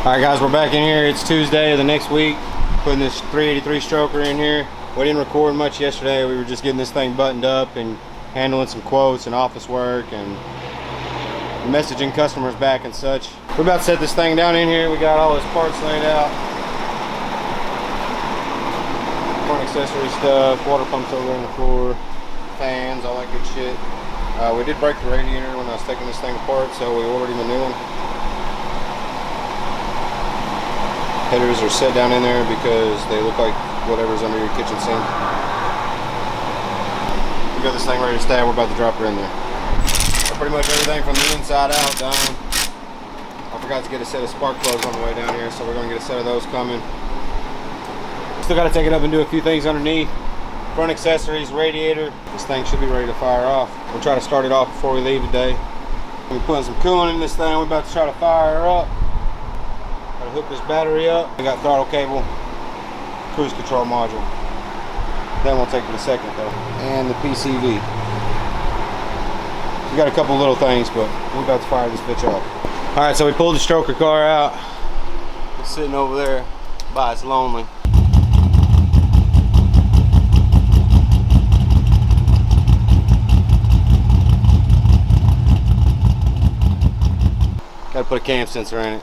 Alright guys, we're back in here. It's Tuesday of the next week. Putting this 383 stroker in here. We didn't record much yesterday. We were just getting this thing buttoned up and handling some quotes and office work and messaging customers back and such. We're about to set this thing down in here. We got all his parts laid out. Front accessory stuff, water pumps over on the floor, fans, all that good shit. We did break the radiator when I was taking this thing apart, so we ordered him a new one. Headers are set down in there because they look like whatever's under your kitchen sink. We got this thing ready to stab. We're about to drop her in there. So pretty much everything from the inside out done. I forgot to get a set of spark plugs on the way down here, so we're going to get a set of those coming. Still got to take it up and do a few things underneath. Front accessories, radiator. This thing should be ready to fire off. We'll try to start it off before we leave today. We're putting some coolant in this thing. We're about to try to fire her up. Gotta hook this battery up. We got throttle cable, cruise control module. That won't take but a second though. And the PCV. We got a couple little things, but we're about to fire this bitch up. Alright, so we pulled the stroker car out. It's sitting over there by its lonely. Gotta put a cam sensor in it.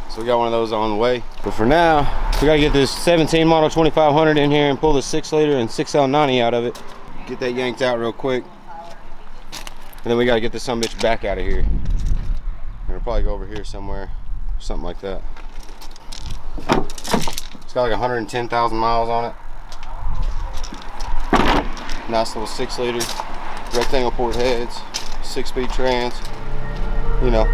So we got one of those on the way. But for now, we gotta get this 17 model 2500 in here and pull the 6-liter and 6L90 out of it. Get that yanked out real quick. And then we gotta get this sumbitch back out of here. It'll probably go over here somewhere, something like that. It's got like 110,000 miles on it. Nice little 6-liter, rectangle port heads, 6-speed trans, you know.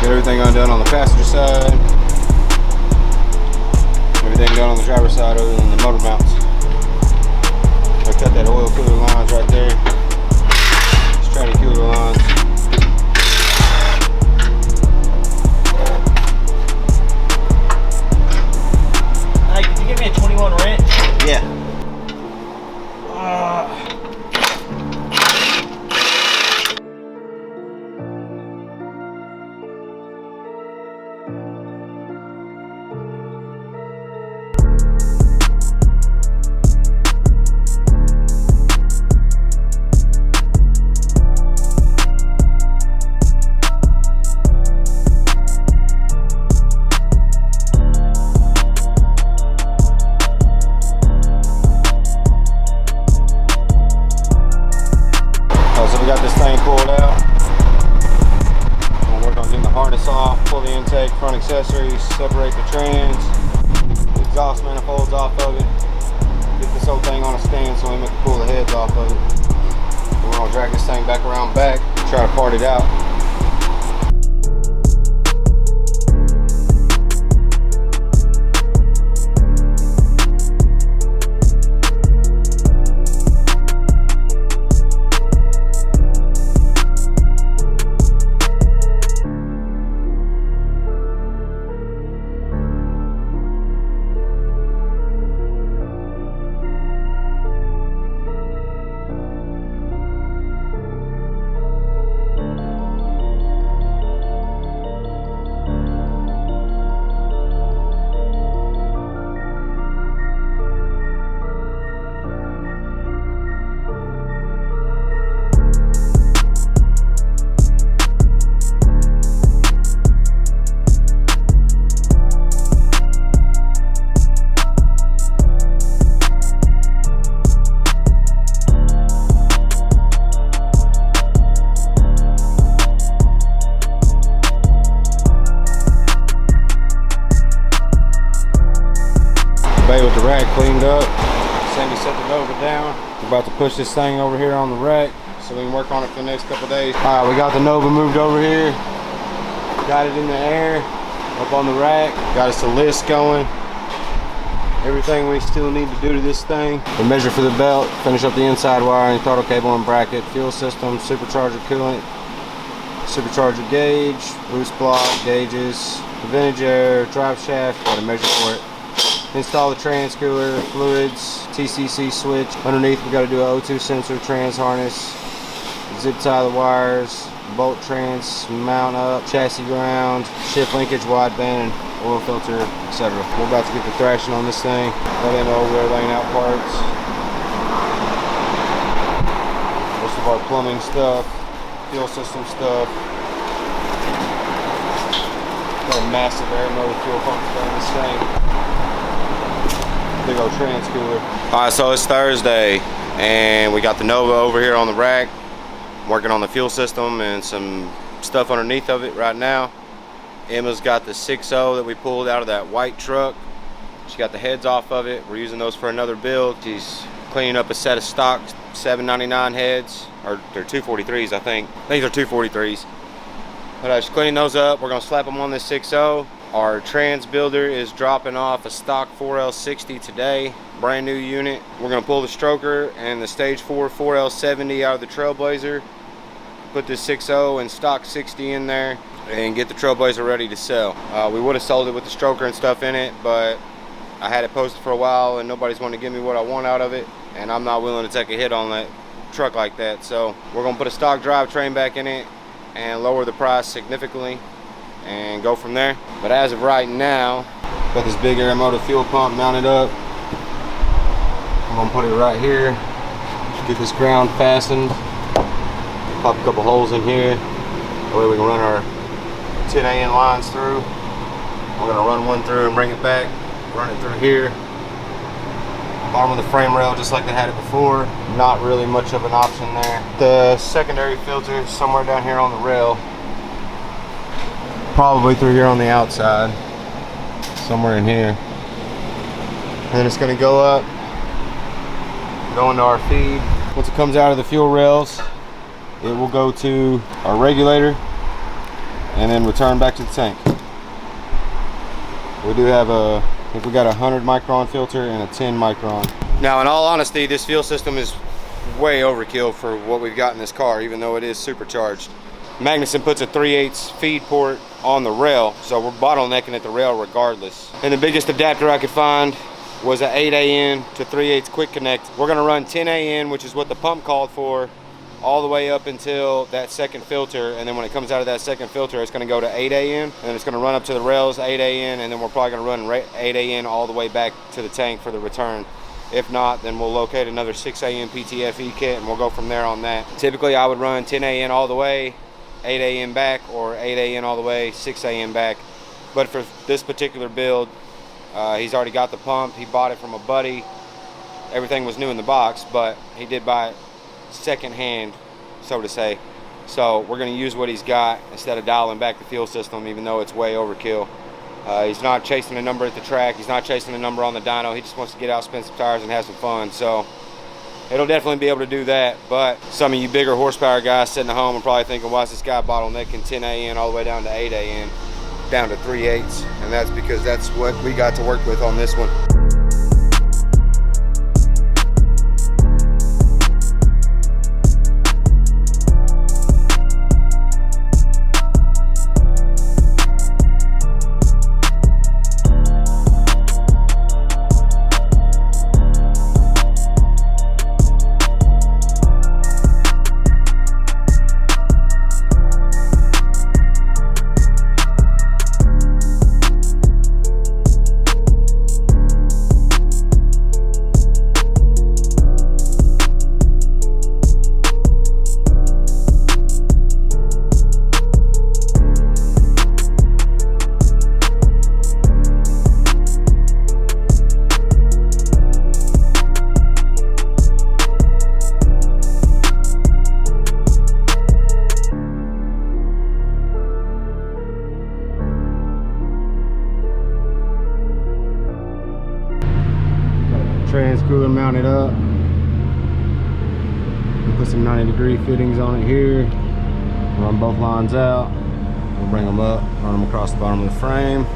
Everything undone on the passenger side. Everything done on the driver's side other than the motor mounts. I cut that oil cooler lines right there. Straight cooler lines. Hey, could you give me a 21 wrench? Yeah. We got this thing pulled out. I'm gonna work on getting the harness off, pull the intake, front accessories, separate the trans, the exhaust manifolds off of it, get this whole thing on a stand so we can pull the heads off of it. And we're gonna drag this thing back around back, try to part it out. With the rack cleaned up, Sandy set the Nova down. We're about to push this thing over here on the rack so we can work on it for the next couple of days. All right, we got the Nova moved over here, got it in the air, up on the rack, got us a list going. Everything we still need to do to this thing. We measure for the belt, finish up the inside wiring, throttle cable and bracket, fuel system, supercharger coolant, supercharger gauge, boost block, gauges, vintage air, drive shaft, got to measure for it. Install the trans cooler, fluids, TCC switch. Underneath we got to do an O2 sensor, trans harness, zip tie the wires, bolt trans, mount up, chassis ground, shift linkage, wideband, oil filter, etc. We're about to get the thrashing on this thing. Let in over there laying out parts. Most of our plumbing stuff, fuel system stuff. Got a massive air motor fuel pump on this thing. Big old trans cooler. Alright, so it's Thursday and we got the Nova over here on the rack. I'm working on the fuel system and some stuff underneath of it right now. Emma's got the 6.0 that we pulled out of that white truck. She got the heads off of it. We're using those for another build. She's cleaning up a set of stock 799 heads, or they're 243s I think. I think they're 243s. But she's cleaning those up. We're gonna slap them on this 6.0. Our trans builder is dropping off a stock 4L60 today, brand new unit. We're gonna pull the stroker and the stage 4 4L70 out of the Trailblazer, put this 6.0 and stock 60 in there, and get the Trailblazer ready to sell. We would have sold it with the stroker and stuff in it, but I had it posted for a while and nobody's wanting to give me what I want out of it, and I'm not willing to take a hit on that truck like that. So we're gonna put a stock drivetrain back in it and lower the price significantly and go from there. But as of right now, got this big air motor fuel pump mounted up. I'm gonna put it right here, get this ground fastened, pop a couple holes in here, that way we can run our 10AN lines through. We're gonna run one through and bring it back, run it through here. Bottom of the frame rail just like they had it before. Not really much of an option there. The secondary filter is somewhere down here on the rail. Probably through here on the outside, somewhere in here. And then it's gonna go up, go into our feed. Once it comes out of the fuel rails, it will go to our regulator and then return back to the tank. We do have I think we got a 100 micron filter and a 10 micron. Now, in all honesty, this fuel system is way overkill for what we've got in this car, even though it is supercharged. Magnuson puts a 3/8 feed port on the rail, so we're bottlenecking at the rail regardless. And the biggest adapter I could find was an 8AN to 3/8 quick connect. We're gonna run 10AN, which is what the pump called for, all the way up until that second filter, and then when it comes out of that second filter, it's gonna go to 8AN, and then it's gonna run up to the rails, 8AN, and then we're probably gonna run 8AN all the way back to the tank for the return. If not, then we'll locate another 6AN PTFE kit and we'll go from there on that. Typically I would run 10AN all the way, 8AN back, or 8AN all the way, 6AN back. But for this particular build, he's already got the pump. He bought it from a buddy. Everything was new in the box, but he did buy it second hand, so to say. So we're gonna use what he's got instead of dialing back the fuel system, even though it's way overkill. He's not chasing a number at the track. He's not chasing a number on the dyno. He just wants to get out, spin some tires, and have some fun. So it'll definitely be able to do that. But some of you bigger horsepower guys sitting at home are probably thinking, why is this guy bottlenecking 10 AN all the way down to 8 AN, down to 3/8? And that's because that's what we got to work with on this one. Trans cooler mounted up. We'll put some 90-degree fittings on it here. Run both lines out. We'll bring them up, run them across the bottom of the frame.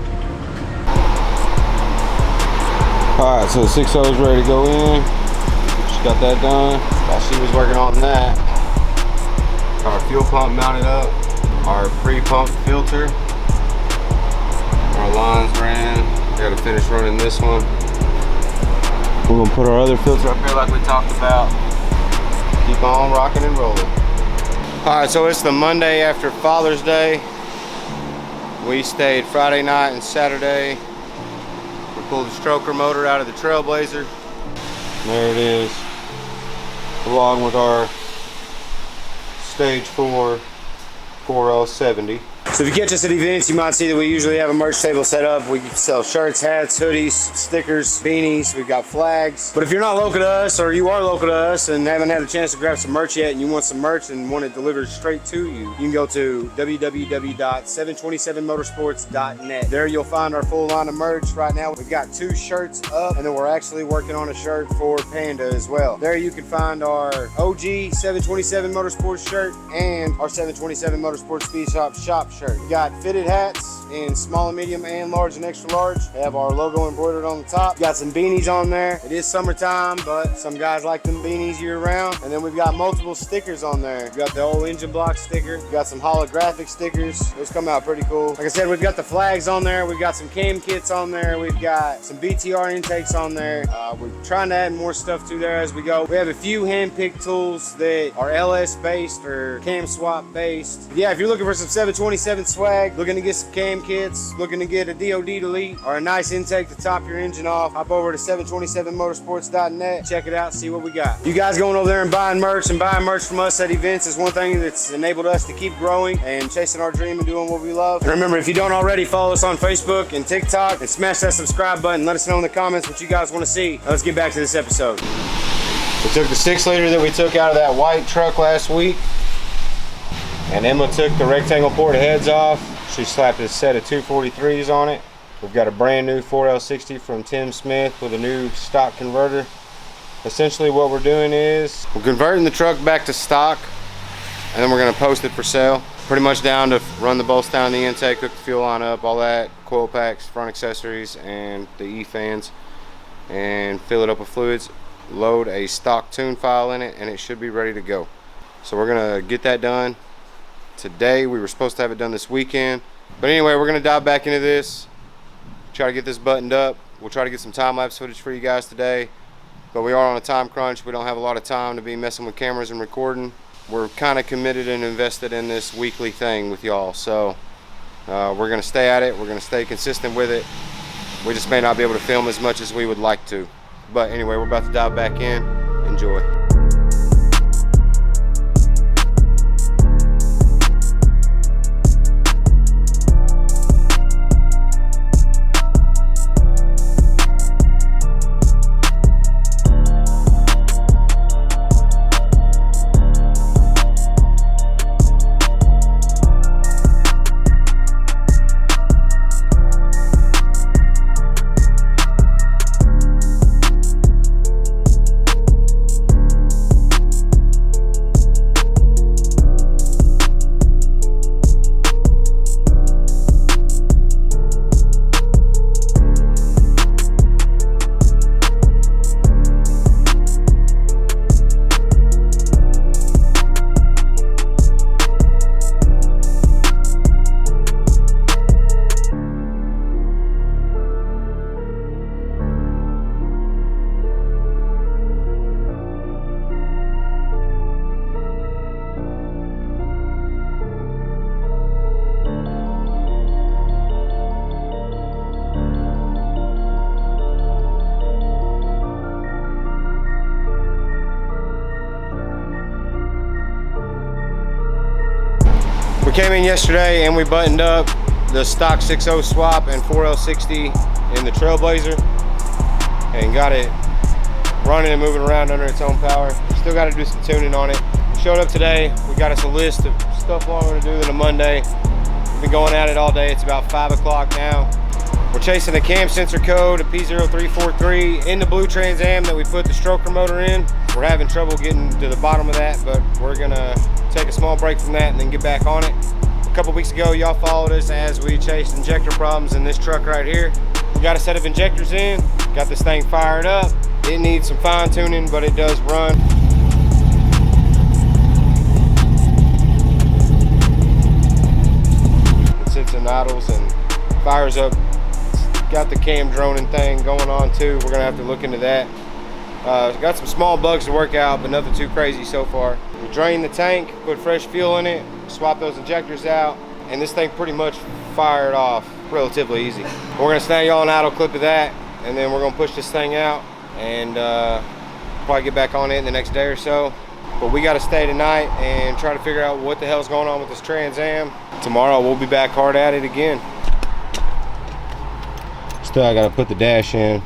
All right, so the 6.0 is ready to go in. Just got that done. While she was working on that, got our fuel pump mounted up, our pre-pump filter. Our lines ran. Got to finish running this one. We're gonna put our other filter up here like we talked about. Keep on rocking and rolling. All right, so it's the Monday after Father's Day. We stayed Friday night and Saturday. We pulled the stroker motor out of the Trailblazer. There it is, along with our stage 4 4L70. So if you catch us at events, you might see that we usually have a merch table set up. We sell shirts, hats, hoodies, stickers, beanies. We've got flags. But if you're not local to us, or you are local to us and haven't had a chance to grab some merch yet, and you want some merch and want it delivered straight to you, you can go to www.727motorsports.net. There you'll find our full line of merch. Right now we've got 2 shirts up, and then we're actually working on a shirt for Panda as well. There you can find our OG 727 Motorsports shirt and our 727 Motorsports Speed Shop shirt. We got fitted hats in small and medium and large and extra large. They have our logo embroidered on the top. Got some beanies on there. It is summertime, but some guys like them beanies year round. And then we've got multiple stickers on there. We've got the old engine block sticker. We've got some holographic stickers. Those come out pretty cool. Like I said, we've got the flags on there. We've got some cam kits on there. We've got some BTR intakes on there. We're trying to add more stuff to there as we go. We have a few hand-picked tools that are LS based or cam swap based. Yeah, if you're looking for some 727 swag, looking to get some cam kits, looking to get a DOD delete or a nice intake to top your engine off, hop over to 727motorsports.net, check it out, see what we got. You guys going over there and buying merch from us at events is one thing that's enabled us to keep growing and chasing our dream and doing what we love. And remember, if you don't already, follow us on Facebook and TikTok and smash that subscribe button. Let us know in the comments what you guys want to see. Now let's get back to this episode. We took the 6-liter that we took out of that white truck last week, and Emma took the rectangle port heads off. She slapped a set of 243s on it. We've got a brand new 4L60 from Tim Smith with a new stock converter. Essentially what we're doing is we're converting the truck back to stock, and then we're going to post it for sale. Pretty much down to run the bolts down the intake, hook the fuel line up, all that, coil packs, front accessories, and the E-fans, and fill it up with fluids, load a stock tune file in it, and it should be ready to go. So we're going to get that done today. We were supposed to have it done this weekend, but anyway, we're going to dive back into this, try to get this buttoned up. We'll try to get some time-lapse footage for you guys today, but we are on a time crunch. We don't have a lot of time to be messing with cameras and recording. We're kind of committed and invested in this weekly thing with y'all, so we're going to stay at it. We're going to stay consistent with it. We just may not be able to film as much as we would like to, but anyway, we're about to dive back in. Enjoy. came in yesterday and we buttoned up the stock 6.0 swap and 4L60 in the Trailblazer and got it running and moving around under its own power. Still got to do some tuning on it. Showed up today. We got us a list of stuff longer to do than a Monday. We've been going at it all day. It's about 5 o'clock now. We're chasing the cam sensor code at P0343 in the blue Trans Am that we put the stroker motor in. We're having trouble getting to the bottom of that, but we're gonna take a small break from that and then get back on it. A couple weeks ago, y'all followed us as we chased injector problems in this truck right here. We got a set of injectors in, got this thing fired up. It needs some fine tuning, but it does run. It sits in idles and fires up. Got the cam droning thing going on too. We're gonna have to look into that. Got some small bugs to work out, but nothing too crazy so far. We drained the tank, put fresh fuel in it, swap those injectors out, and this thing pretty much fired off relatively easy. We're gonna snag y'all an idle clip of that, and then we're gonna push this thing out and probably get back on it in the next day or so. But we gotta stay tonight and try to figure out what the hell's going on with this Trans Am. Tomorrow we'll be back hard at it again. Still, I gotta put the dash in.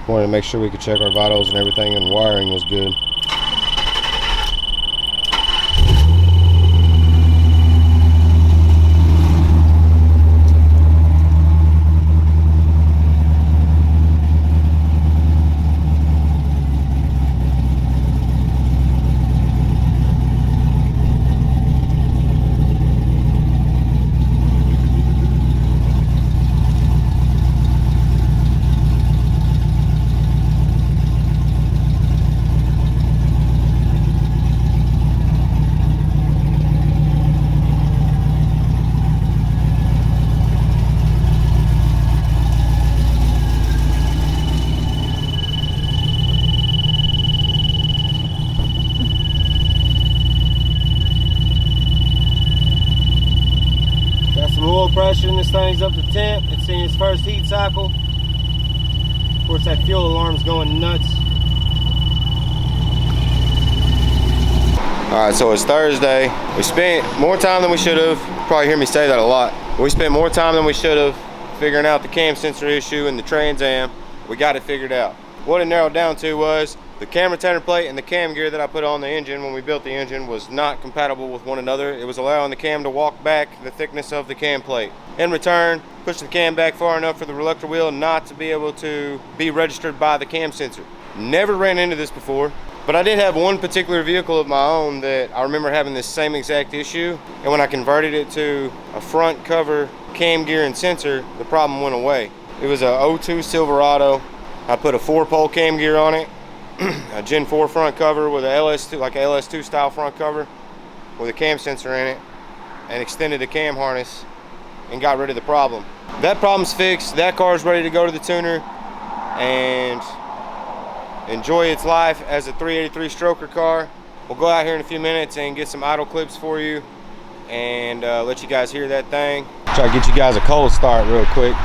Wanted to make sure we could check our vitals and everything, and wiring was good. Pressure, this thing's up to temp. It's in its first heat cycle. Of course, that fuel alarm's going nuts. All right, so it's Thursday. We spent more time than we should have. Probably hear me say that a lot. We spent more time than we should have figuring out the cam sensor issue in the Trans Am. We got it figured out. What it narrowed down to was the cam retainer plate and the cam gear that I put on the engine when we built the engine was not compatible with one another. It was allowing the cam to walk back the thickness of the cam plate. In return, pushing the cam back far enough for the reluctor wheel not to be able to be registered by the cam sensor. Never ran into this before, but I did have one particular vehicle of my own that I remember having this same exact issue, and when I converted it to a front cover cam gear and sensor, the problem went away. It was a 02 Silverado. I put a 4-pole cam gear on it, a Gen 4 front cover with a LS2, like a LS2 style front cover with a cam sensor in it, and extended the cam harness and got rid of the problem. That problem's fixed. That car's ready to go to the tuner and enjoy its life as a 383 stroker car. We'll go out here in a few minutes and get some idle clips for you and let you guys hear that thing. Try to get you guys a cold start real quick.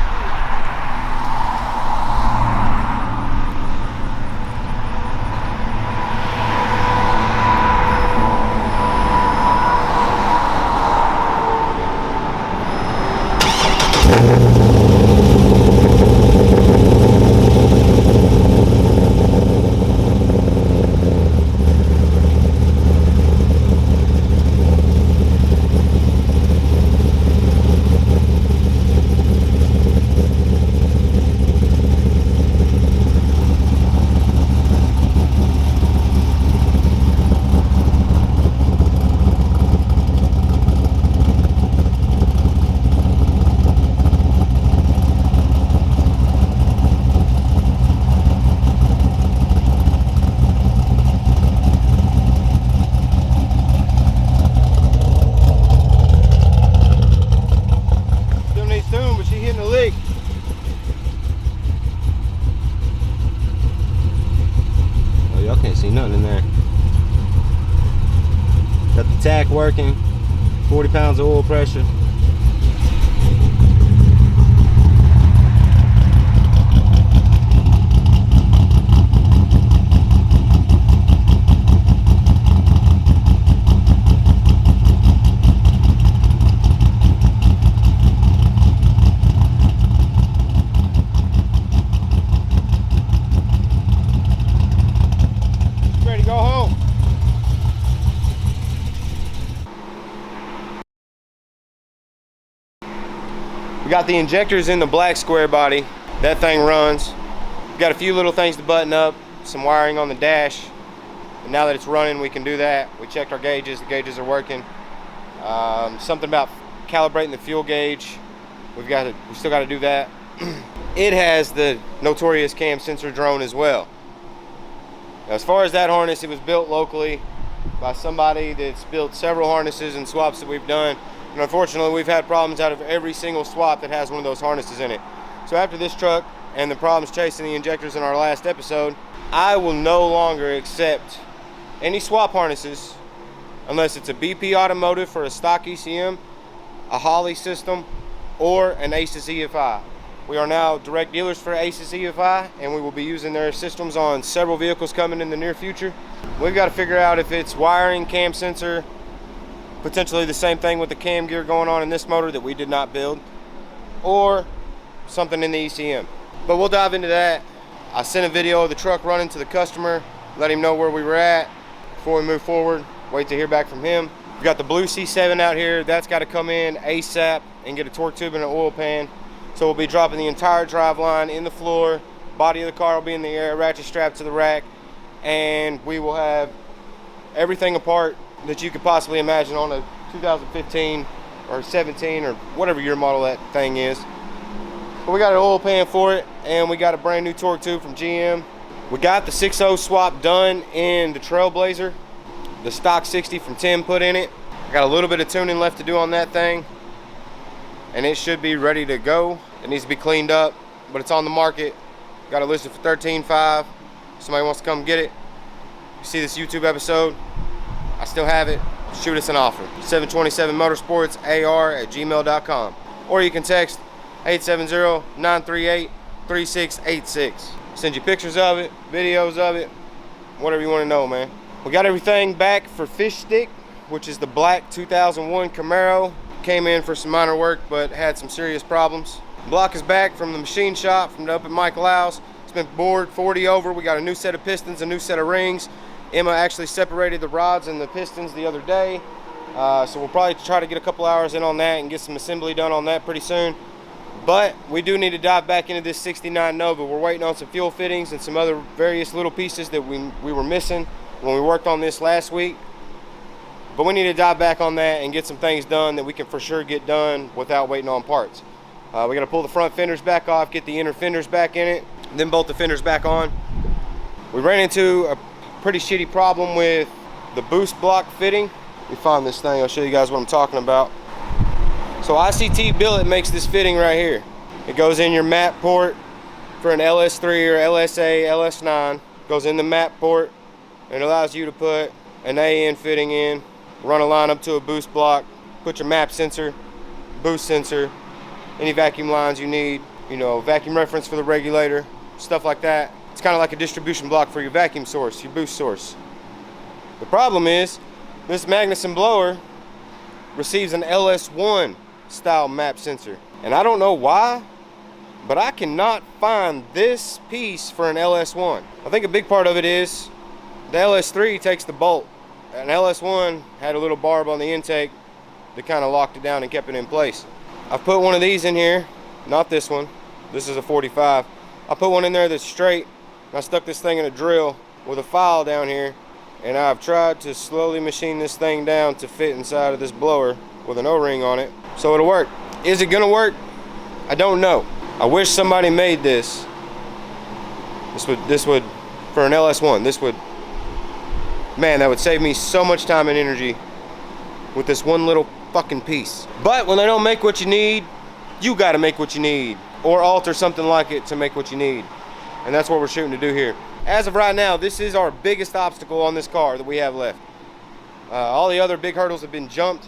Tack working, 40 pounds of oil pressure. We got the injectors in the black square body. That thing runs. We got a few little things to button up, some wiring on the dash. And now that it's running, we can do that. We checked our gauges, the gauges are working. Something about calibrating the fuel gauge. We still got to do that. It has the notorious cam sensor drone as well. Now, as far as that harness, it was built locally by somebody that's built several harnesses and swaps that we've done. And unfortunately, we've had problems out of every single swap that has one of those harnesses in it. So after this truck and the problems chasing the injectors in our last episode, I will no longer accept any swap harnesses unless it's a BP Automotive for a stock ECM, a Holley system, or an ACES EFI. We are now direct dealers for ACES EFI, and we will be using their systems on several vehicles coming in the near future. We've got to figure out if it's wiring, cam sensor, potentially the same thing with the cam gear going on in this motor that we did not build, or something in the ECM. But we'll dive into that. I sent a video of the truck running to the customer, let him know where we were at before we move forward, wait to hear back from him. We've got the blue C7 out here. That's got to come in ASAP and get a torque tube and an oil pan. So we'll be dropping the entire drive line in the floor, body of the car will be in the air, ratchet strapped to the rack, and we will have everything apart that you could possibly imagine on a 2015 or 17 or whatever year model that thing is. But we got an oil pan for it, and we got a brand new torque tube from GM. We got the 6.0 swap done in the Trailblazer. The stock 60 from Tim put in it. I got a little bit of tuning left to do on that thing, and it should be ready to go. It needs to be cleaned up, but it's on the market. Got it listed for $13,500. Somebody wants to come get it. You see this YouTube episode, I still have it. Shoot us an offer. 727motorsportsar@gmail.com, or you can text 870-938-3686. Send you pictures of it, videos of it, whatever you want to know, man. We got everything back for Fish Stick, which is the black 2001 Camaro. Came in for some minor work, but had some serious problems. Block is back from the machine shop, from up at Mike Lau's. It's been bored 40 over. We got a new set of pistons, a new set of rings. Emma actually separated the rods and the pistons the other day. So we'll probably try to get a couple hours in on that and get some assembly done on that pretty soon. But we do need to dive back into this 69 Nova. We're waiting on some fuel fittings and some other various little pieces that we were missing when we worked on this last week. But we need to dive back on that and get some things done that we can for sure get done without waiting on parts. We got to pull the front fenders back off, get the inner fenders back in it, then bolt the fenders back on. We ran into a pretty shitty problem with the boost block fitting. Let me find this thing, I'll show you guys what I'm talking about. So ICT Billet makes this fitting right here. It goes in your map port for an LS3 or LSA, LS9. Goes in the map port and allows you to put an AN fitting in, run a line up to a boost block, put your map sensor, boost sensor, any vacuum lines you need, you know, vacuum reference for the regulator, stuff like that. It's kind of like a distribution block for your vacuum source, your boost source. The problem is, this Magnuson blower receives an LS1 style map sensor. And I don't know why, but I cannot find this piece for an LS1. I think a big part of it is the LS3 takes the bolt. An LS1 had a little barb on the intake that kind of locked it down and kept it in place. I've put one of these in here, not this one. This is a 45. I put one in there that's straight, and I stuck this thing in a drill with a file down here, and I've tried to slowly machine this thing down to fit inside of this blower with an O-ring on it, so it'll work. Is it gonna work? I don't know. I wish somebody made this. This would, for an LS1, this would, man, that would save me so much time and energy with this one little fucking piece. But when they don't make what you need, you gotta make what you need, or alter something like it to make what you need. And that's what we're shooting to do here. As of right now, this is our biggest obstacle on this car that we have left. All the other big hurdles have been jumped.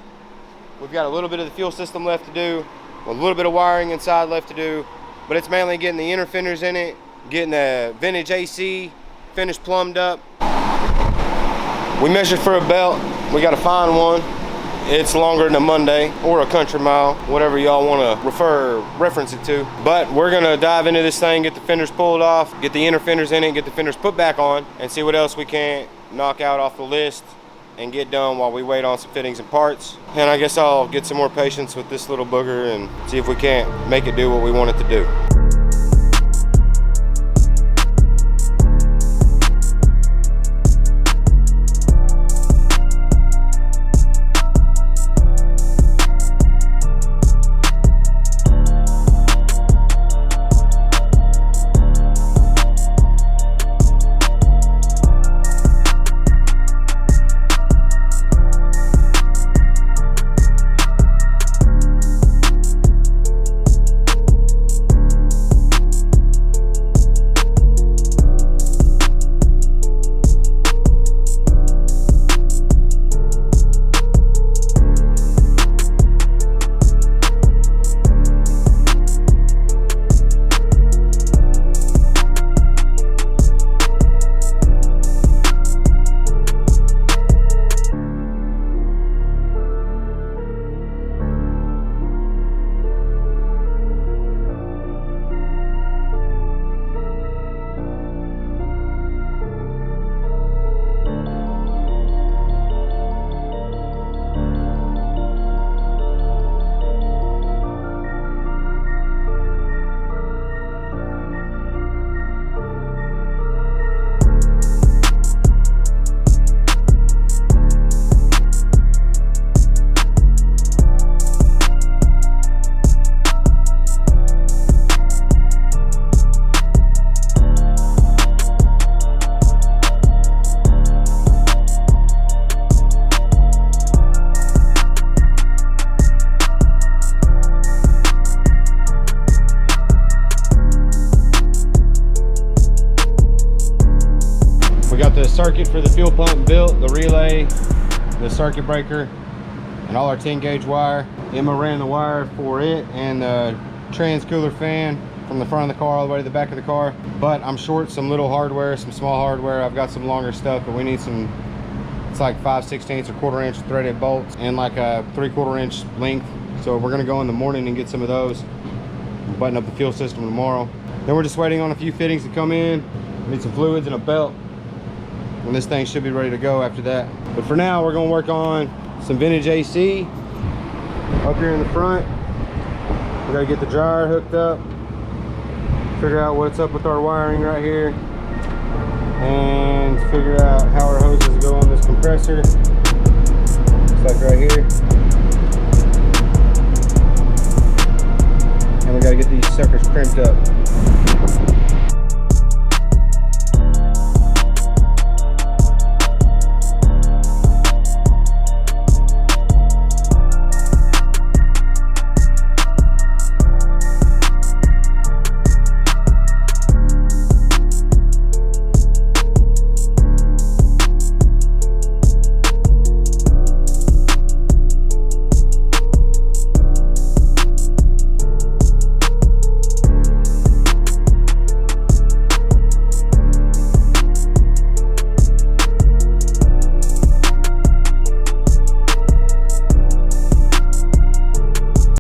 We've got a little bit of the fuel system left to do, a little bit of wiring inside left to do, but it's mainly getting the inner fenders in it, getting the vintage AC finish plumbed up. We measured for a belt. We got to find one. It's longer than a Monday or a country mile, whatever y'all want to reference it to. But we're gonna dive into this thing, get the fenders pulled off, get the inner fenders in it, get the fenders put back on, and see what else we can knock out off the list and get done while we wait on some fittings and parts. And I guess I'll get some more patience with this little booger and see if we can't make it do what we want it to do. The circuit for the fuel pump built, the relay, the circuit breaker, and all our 10 gauge wire. Emma ran the wire for it and the trans cooler fan from the front of the car all the way to the back of the car. But I'm short some little hardware, some small hardware. I've got some longer stuff, but we need some, it's like 5/16 or 1/4 inch threaded bolts and like a 3/4 inch length. So we're gonna go in the morning and get some of those, button up the fuel system tomorrow. Then we're just waiting on a few fittings to come in. We need some fluids and a belt. And this thing should be ready to go after that. But for now, we're gonna work on some vintage AC up here in the front. We gotta get the dryer hooked up, figure out what's up with our wiring right here, and figure out how our hoses go on this compressor. It's like right here. And we gotta get these suckers crimped up.